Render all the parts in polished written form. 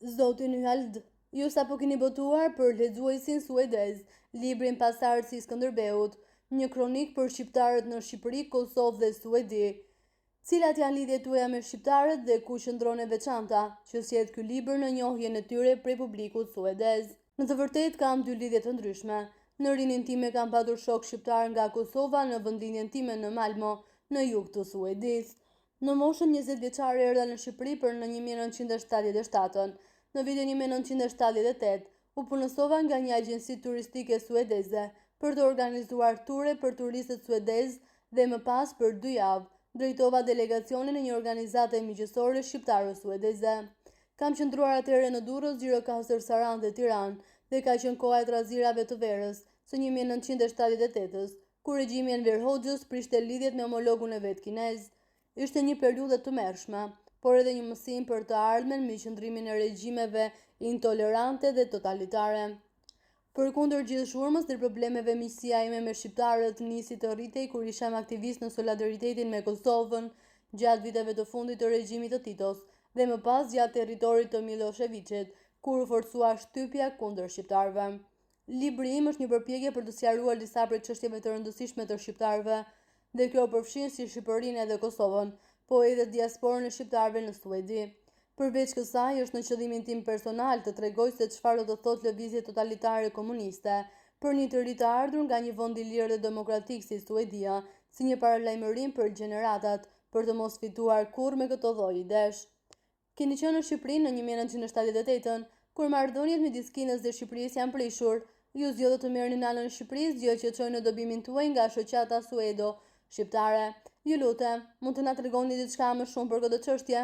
Zoti Nyhald, ju sapo keni botuar për lexuesin suedez librin Pasardhësi i Skënderbeut, një kronik për shqiptarët në Shqipëri, Kosovë dhe Suedi. Cilat janë lidhjet tuaja me shqiptarët dhe ku qëndron e veçanta që sjell ky libër në njohjen e tyre prej publikut suedez? Në të vërtetë kam dy lidhje të ndryshme. Në rinin time kam patur shok shqiptar nga Kosova, në vendlinjen time në Malmo, në jug të Suedisë. Në moshën 20 vjeçare erdha në Shqipëri për në 1977. Në vitin 1978 u punësova nga një agjenci turistike suedeze për të organizuar ture për turistët suedez dhe më pas për 2 javë drejtova delegacionin e një organizate miqësore shqiptare-suedeze. Kam qëndruar atëherë në Durrës, Gjirokastër, Sarandë dhe Tiranë dhe ka qenë koha e trazirave të verës së 1978-s, kur regjimi Enver Hoxhës prishte lidhjet me homologun e vet kinez. Ishte një periudhë të tmerrshme, por edhe një mësim për të ardhmen me qëndrimin e regjimeve intolerante dhe totalitare. Përkundër gjithë shurmës dhe problemeve, miqësia ime me shqiptarët nisi të rritej kur isham aktivist në solidaritetin me Kosovën gjatë viteve të fundit të regjimit të Titos dhe më pas gjatë territorit të Miloševićit, kur u forcua shtypja kundër shqiptarëve. Libri im është një përpjekje për të sqaruar disa prej çështjeve të rëndësishme të shqiptarëve, dhe kjo përfshin si Shqipërinë edhe Kosovën, po edhe diasporën e shqiptarëve në Suedi. Përveç kësaj, është në qëllimin tim personal të tregoj se çfarë do të thotë lëvizje totalitare komuniste për një të ri të ardhur nga një vend i lirë dhe demokratik si Suedia, si një paralajmërim për gjeneratat, për të mos fituar kurrë me këto lloj idesh. Keni qenë në Shqipëri në 1978-ën, kur marrëdhëniet midis Kinës dhe Shqipërisë janë prishur. Ju zgjodhët të merrni anën e Shqipërisë, gjë që çoi në dobimin tuaj nga shoqata suedo shqiptare. Ju lutem, mund të na tregoni diçka më shumë për këtë çështje?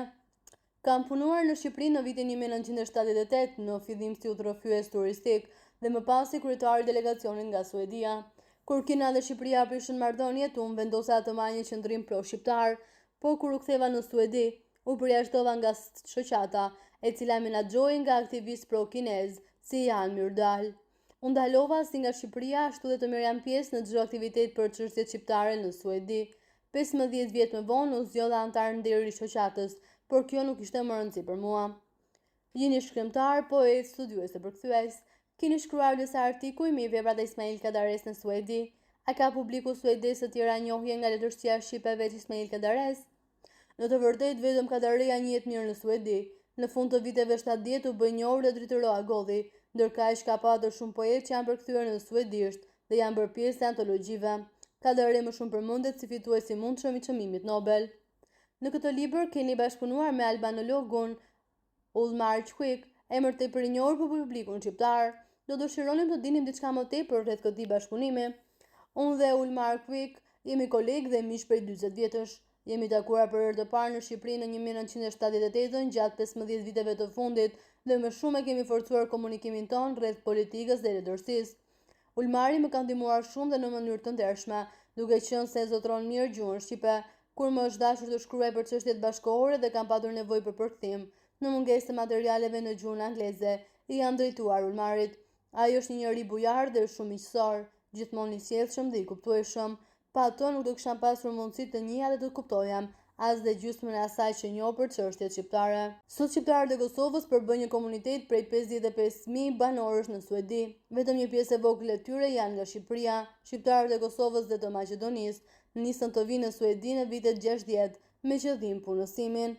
Kam punuar në Shqipëri në vitin 1978, në fillim si udhëheqës turistik dhe më pas si kryetari i delegacionit nga Suedia. Kur Kina dhe Shqipëria prishën marrëdhëniet, unë vendosa të marr një qendrim pro-shqiptar, po kur u ktheva në Suedi, u përjashtova nga shoqata, e cila menaxhoi nga aktivist pro-kinez, si Jan Myrdal. Unë dalova si nga Shqipëria, ashtu dhe të merrja pjesë në çdo aktivitet për çështjet shqiptare në Suedi. 15 vjet më vonë u zgjodha antar nderi i shoqatës, por kjo nuk ishte më rëndësi për mua. Jeni shkrimtar, poet, studiues e përkthyes. Keni shkruar disa artikuj me veprat e Ismail Kadares në Suedi. A ka publiku suedez të tjera njohje nga letërsia shqipe veç Ismail Kadares? Në të vërtetë, vetëm Kadareja njihet mirë në Suedi. Në fund të viteve 70 u bë njohur dhe Dritëroa Godhi, ndërkaq ka patur shumë poetë që janë përkthyer në suedisht dhe janë bërë pjesë të antologjive. Kadare më shumë përmendet si fitues i mundshëm i çmimit Nobel. Në këtë libër keni bashkëpunuar me albanologun Ulmar Quik, emër tepër i njohur për publikun shqiptar. Do dëshironim të dinim diçka më tepër rreth këtij bashkëpunimi. Unë dhe Ulmar Quik jemi kolegë dhe miq prej 40 vjetësh. Jemi takuar për herë të parë në Shqipëri në 1978 gjatë 15 viteve të fundit dhe më shumë e kemi forcuar komunikimin ton rreth politikës dhe letërsisë. Ulmari më ka ndihmuar shumë dhe në mënyrë të ndershme, duke qenë se zotron mirë gjuhën shqipe, kur më është dashur të shkruaj për çështjet bashkëkohore dhe kam patur nevojë për përkthim, në mungesë të materialeve në gjuhën angleze, i jam drejtuar Ulmarit. Ai është një njerëz bujar dhe shumë miqësor, gjithmonë i sjellshëm dhe i kuptueshëm. Pa ato nuk do kisha pasur mundësi të njihja dhe të kuptoja as dhe gjysmën e asaj që njoh për çështjet shqiptare. Sot shqiptarët e Kosovës përbëjnë një komunitet prej 55.000 banorësh në Suedi. Vetëm një pjesë e vogël e tyre janë nga Shqipëria. Shqiptarët e Kosovës dhe të Maqedonisë nisën të vinë në Suedi në vitet 60 me qëllim punësimin.